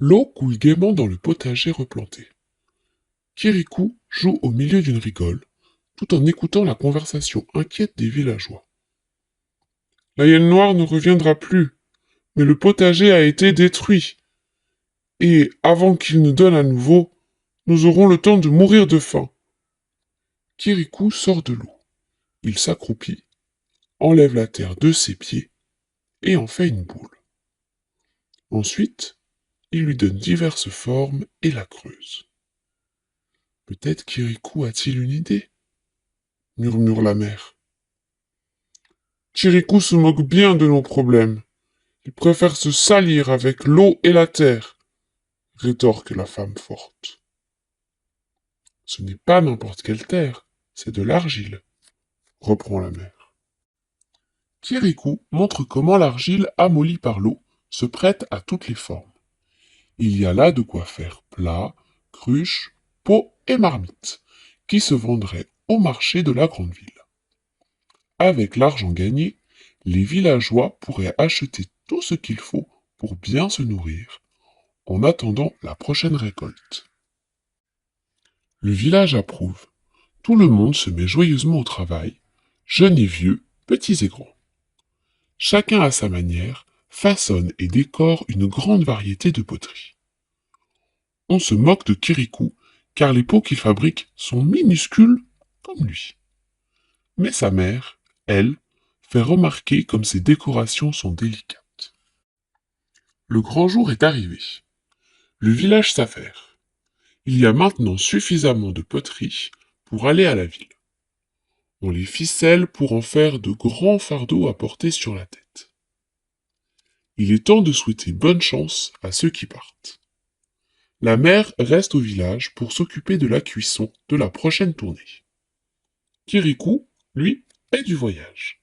L'eau coule gaiement dans le potager replanté. Kirikou joue au milieu d'une rigole, tout en écoutant la conversation inquiète des villageois. La hyène noire ne reviendra plus, mais le potager a été détruit. Et avant qu'il ne donne à nouveau, nous aurons le temps de mourir de faim. Kirikou sort de l'eau. Il s'accroupit, enlève la terre de ses pieds et en fait une boule. Ensuite, il lui donne diverses formes et la creuse. Peut-être Kirikou a-t-il une idée, murmure la mère. Kirikou se moque bien de nos problèmes. Il préfère se salir avec l'eau et la terre, rétorque la femme forte. Ce n'est pas n'importe quelle terre, c'est de l'argile, reprend la mère. Kirikou montre comment l'argile amollie par l'eau se prête à toutes les formes. Il y a là de quoi faire plat, cruche, pot et marmite, qui se vendraient au marché de la grande ville. Avec l'argent gagné, les villageois pourraient acheter tout ce qu'il faut pour bien se nourrir, en attendant la prochaine récolte. Le village approuve. Tout le monde se met joyeusement au travail, jeunes et vieux, petits et grands. Chacun à sa manière façonne et décore une grande variété de poteries. On se moque de Kirikou, car les pots qu'il fabrique sont minuscules comme lui. Mais sa mère, elle, fait remarquer comme ses décorations sont délicates. Le grand jour est arrivé. Le village s'affaire. Il y a maintenant suffisamment de poteries pour aller à la ville. On les ficelle pour en faire de grands fardeaux à porter sur la tête. Il est temps de souhaiter bonne chance à ceux qui partent. La mère reste au village pour s'occuper de la cuisson de la prochaine tournée. Kirikou, lui, est du voyage.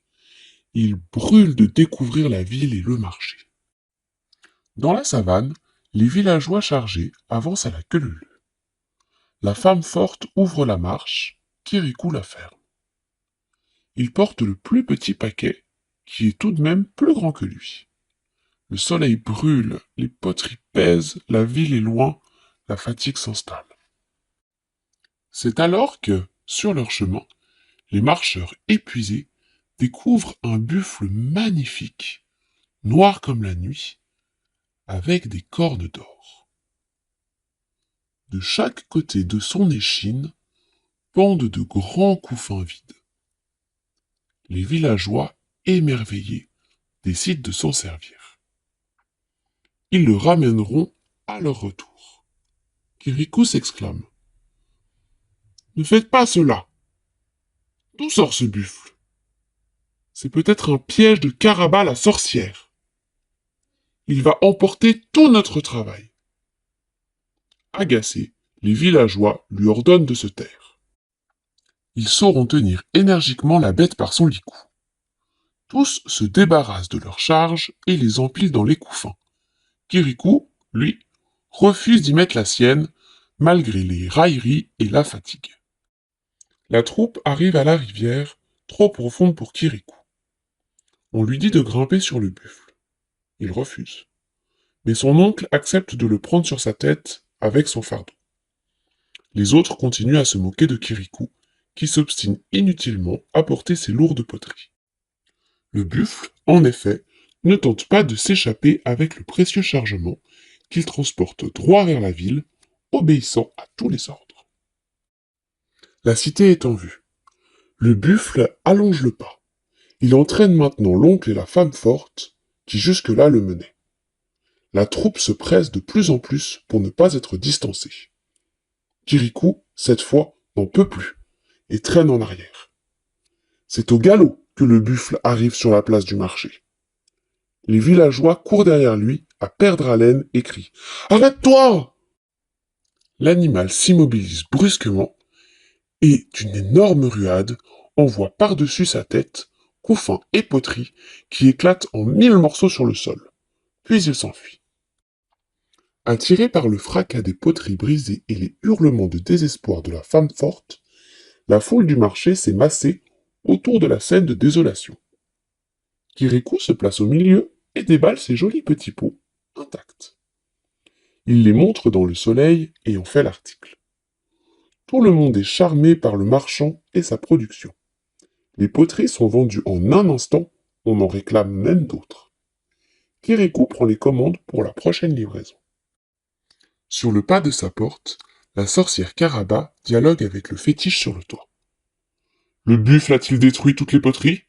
Il brûle de découvrir la ville et le marché. Dans la savane, les villageois chargés avancent à la queue leu-leu. La femme forte ouvre la marche, Kirikou la ferme. Il porte le plus petit paquet, qui est tout de même plus grand que lui. Le soleil brûle, les poteries pèsent, la ville est loin, la fatigue s'installe. C'est alors que, sur leur chemin, les marcheurs épuisés découvrent un buffle magnifique, noir comme la nuit, avec des cornes d'or. De chaque côté de son échine pendent de grands couffins vides. Les villageois, émerveillés, décident de s'en servir. Ils le ramèneront à leur retour. Kirikou s'exclame. Ne faites pas cela. D'où sort ce buffle? C'est peut-être un piège de Karaba la sorcière. Il va emporter tout notre travail. Agacés, les villageois lui ordonnent de se taire. Ils sauront tenir énergiquement la bête par son licou. Tous se débarrassent de leurs charges et les empilent dans les couffins. Kirikou, lui, refuse d'y mettre la sienne, malgré les railleries et la fatigue. La troupe arrive à la rivière, trop profonde pour Kirikou. On lui dit de grimper sur le buffle. Il refuse. Mais son oncle accepte de le prendre sur sa tête avec son fardeau. Les autres continuent à se moquer de Kirikou, qui s'obstine inutilement à porter ses lourdes poteries. Le buffle, en effet, ne tente pas de s'échapper avec le précieux chargement qu'il transporte droit vers la ville, obéissant à tous les ordres. La cité est en vue. Le buffle allonge le pas. Il entraîne maintenant l'oncle et la femme forte, qui jusque-là le menaient. La troupe se presse de plus en plus pour ne pas être distancée. Kirikou, cette fois, n'en peut plus, et traîne en arrière. C'est au galop que le buffle arrive sur la place du marché. Les villageois courent derrière lui, à perdre haleine, et crient « Arrête-toi » L'animal s'immobilise brusquement, et, d'une énorme ruade, envoie par-dessus sa tête couffins et poteries qui éclatent en 1000 morceaux sur le sol. Puis il s'enfuit. Attiré par le fracas des poteries brisées et les hurlements de désespoir de la femme forte, la foule du marché s'est massée autour de la scène de désolation. Kirikou se place au milieu et déballe ses jolis petits pots, intacts. Il les montre dans le soleil et en fait l'article. Tout le monde est charmé par le marchand et sa production. Les poteries sont vendues en un instant, on en réclame même d'autres. Kirikou prend les commandes pour la prochaine livraison. Sur le pas de sa porte, la sorcière Karaba dialogue avec le fétiche sur le toit. Le buffle a-t-il détruit toutes les poteries?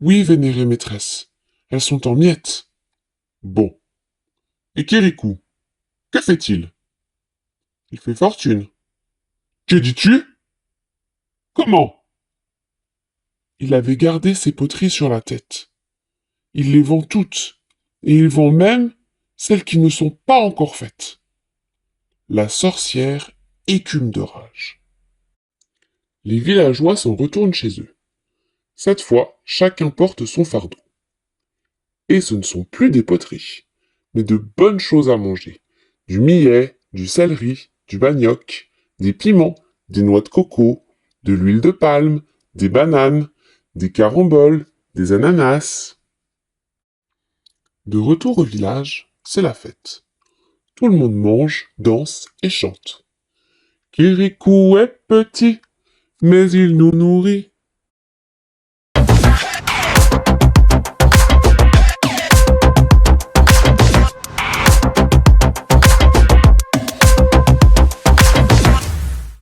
Oui, vénérée maîtresse. Elles sont en miettes. Bon. Et Kirikou, que fait-il? Il fait fortune. Que dis-tu? Comment? Il avait gardé ses poteries sur la tête. Il les vend toutes, et il vend même celles qui ne sont pas encore faites. La sorcière écume de rage. Les villageois s'en retournent chez eux. Cette fois, chacun porte son fardeau. Et ce ne sont plus des poteries, mais de bonnes choses à manger. Du millet, du céleri, du manioc, des piments, des noix de coco, de l'huile de palme, des bananes, des caramboles, des ananas. De retour au village, c'est la fête. Tout le monde mange, danse et chante. Kirikou est petit, mais il nous nourrit.